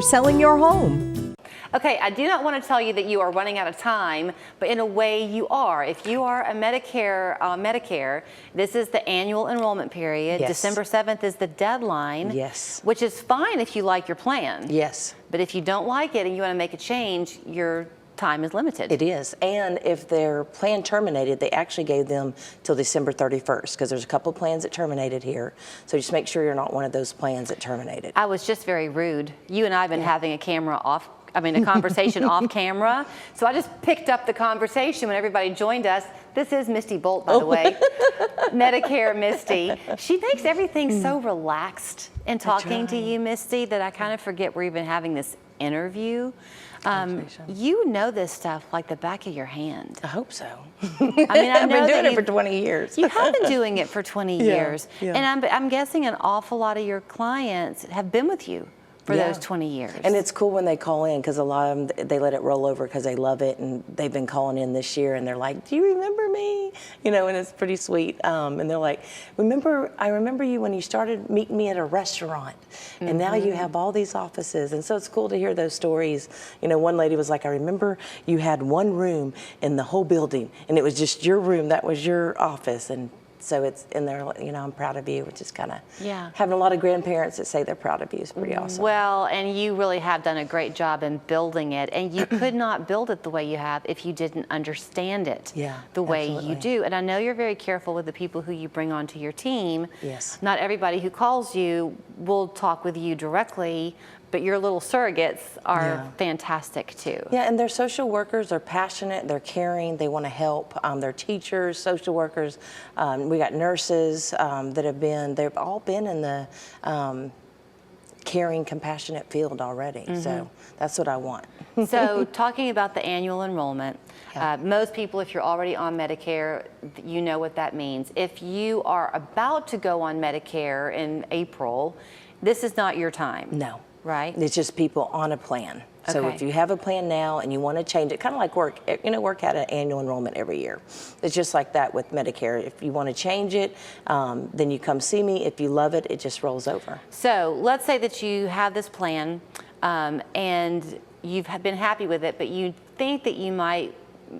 selling your home. Okay, I do not want to tell you that you are running out of time, but in a way you are. If you are a Medicare, this is the annual enrollment period. Yes. December 7th is the deadline. Yes. Which is fine if you like your plan. Yes. But if you don't like it and you want to make a change, your time is limited. It is. And if their plan terminated, they actually gave them till December 31st because there's a couple of plans that terminated here. So just make sure you're not one of those plans that terminated. I was just very rude. You and I have been having a conversation off camera. So I just picked up the conversation when everybody joined us. This is Misty Bolt, by the way. Medicare Misty. She makes everything so relaxed in talking to you, Misty, that I kind of forget we're even having this interview. You know this stuff like the back of your hand. I hope so. I mean, I've been doing it for 20 years. You have been doing it for 20 years. Yeah. And I'm guessing an awful lot of your clients have been with you for those 20 years. And it's cool when they call in because a lot of them, they let it roll over because they love it, and they've been calling in this year and they're like, do you remember me? You know, and it's pretty sweet. And they're like, I remember you when you started meeting me at a restaurant, and now you have all these offices. And so it's cool to hear those stories. You know, one lady was like, I remember you had one room in the whole building and it was just your room, that was your office. And so it's in there, you know, I'm proud of you, which is kind of having a lot of grandparents that say they're proud of you is pretty awesome. Well, and you really have done a great job in building it, and you could not build it the way you have if you didn't understand it the way you do. And I know you're very careful with the people who you bring onto your team. Yes. Not everybody who calls you will talk with you directly, but your little surrogates are fantastic too. Yeah, and they're social workers. They're passionate. They're caring. They want to help. They're teachers, social workers. We got nurses that have been. They've all been in the caring, compassionate field already. So that's what I want. So talking about the annual enrollment, most people, if you're already on Medicare, you know what that means. If you are about to go on Medicare in April, this is not your time. No. Right? It's just people on a plan. So if you have a plan now and you want to change it, kind of like work, you know, work had an annual enrollment every year. It's just like that with Medicare. If you want to change it, then you come see me. If you love it, it just rolls over. So let's say that you have this plan and you've been happy with it, but you think that you might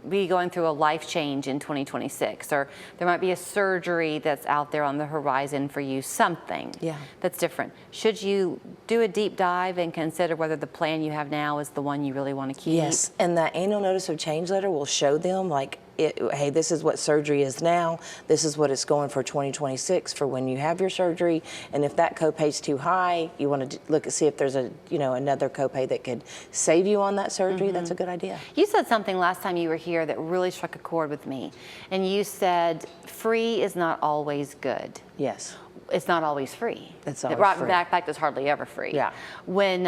be going through a life change in 2026, or there might be a surgery that's out there on the horizon for you, something that's different. Should you do a deep dive and consider whether the plan you have now is the one you really want to keep? Yes, and that annual notice of change letter will show them like, hey, this is what surgery is now, this is what it's going for 2026 for when you have your surgery, and if that copay's too high, you want to look and see if there's another copay that could save you on that surgery. That's a good idea. You said something last time you were here that really struck a chord with me, and you said free is not always good. Yes. It's not always free. It's always free. In fact, it's hardly ever free. Yeah. When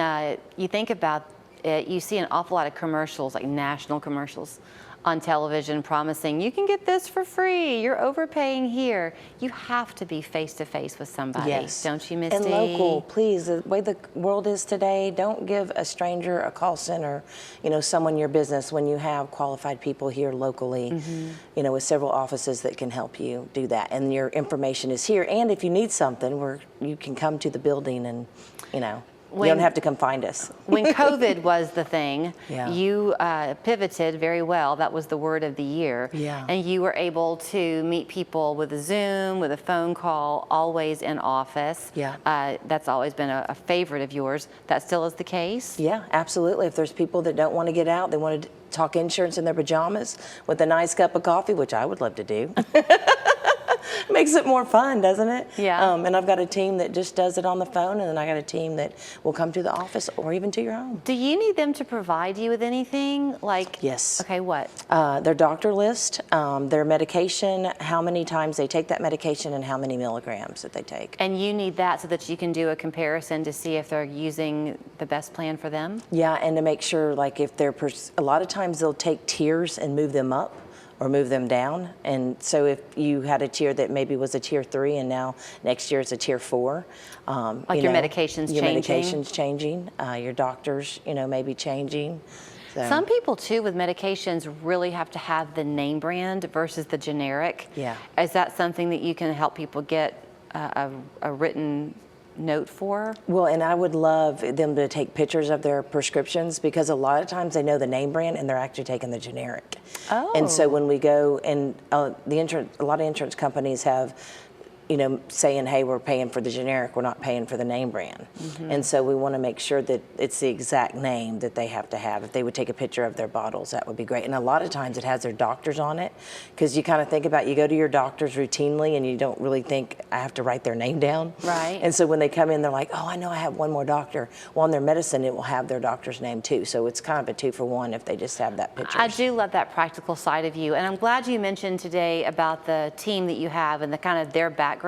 you think about it, you see an awful lot of commercials, like national commercials, on television promising you can get this for free, you're overpaying here. You have to be face to face with somebody, don't you, Misty? And local, please. The way the world is today, don't give a stranger a call center, you know, someone in your business when you have qualified people here locally, you know, with several offices that can help you do that. And your information is here. And if you need something, you can come to the building and, you know, you don't have to come find us. When COVID was the thing, you pivoted very well. That was the word of the year. And you were able to meet people with a Zoom, with a phone call, always in office. That's always been a favorite of yours. That still is the case? Yeah, absolutely. If there's people that don't want to get out, they want to talk insurance in their pajamas with a nice cup of coffee, which I would love to do. Makes it more fun, doesn't it? Yeah. And I've got a team that just does it on the phone, and then I got a team that will come to the office or even to your home. Do you need them to provide you with anything? Like, yes. Okay, what? Their doctor list, their medication, how many times they take that medication, and how many milligrams that they take. And you need that so that you can do a comparison to see if they're using the best plan for them? Yeah, and to make sure, like, if they're, a lot of times they'll take tiers and move them up or move them down. And so if you had a tier that maybe was a tier 3 and now next year it's a tier 4. Like your medication's changing? Your medication's changing. Your doctors, may be changing. So. Some people too with medications really have to have the name brand versus the generic. Yeah. Is that something that you can help people get a written note for? Well, and I would love them to take pictures of their prescriptions, because a lot of times they know the name brand and they're actually taking the generic. Oh. And so when we go, and a lot of insurance companies have, saying, hey, we're paying for the generic, we're not paying for the name brand. And so we want to make sure that it's the exact name that they have to have. If they would take a picture of their bottles, that would be great. And a lot of times it has their doctors on it, because you kind of think about, you go to your doctors routinely and you don't really think, I have to write their name down. Right. And so when they come in, they're like, oh, I know I have one more doctor. Well, on their medicine, it will have their doctor's name too. So it's kind of a 2-for-1 if they just have that picture. I do love that practical side of you. And I'm glad you mentioned today about the team that you have and the kind of their backgrounds,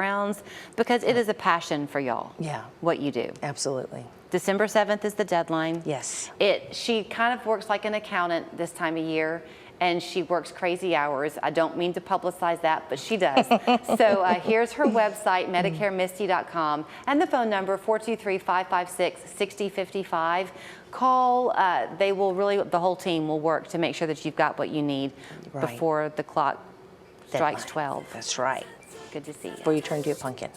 because it is a passion for y'all. Yeah. What you do. Absolutely. December 7th is the deadline. Yes. She kind of works like an accountant this time of year, and she works crazy hours. I don't mean to publicize that, but she does. So here's her website, MedicareMisty.com, and the phone number, 423-556-6055. Call. They will the whole team will work to make sure that you've got what you need before the clock strikes 12. That's right. Good to see you. Before you turn to a pumpkin.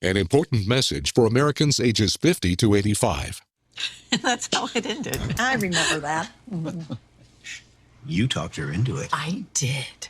An important message for Americans ages 50 to 85. That's how it ended. I remember that. You talked her into it. I did.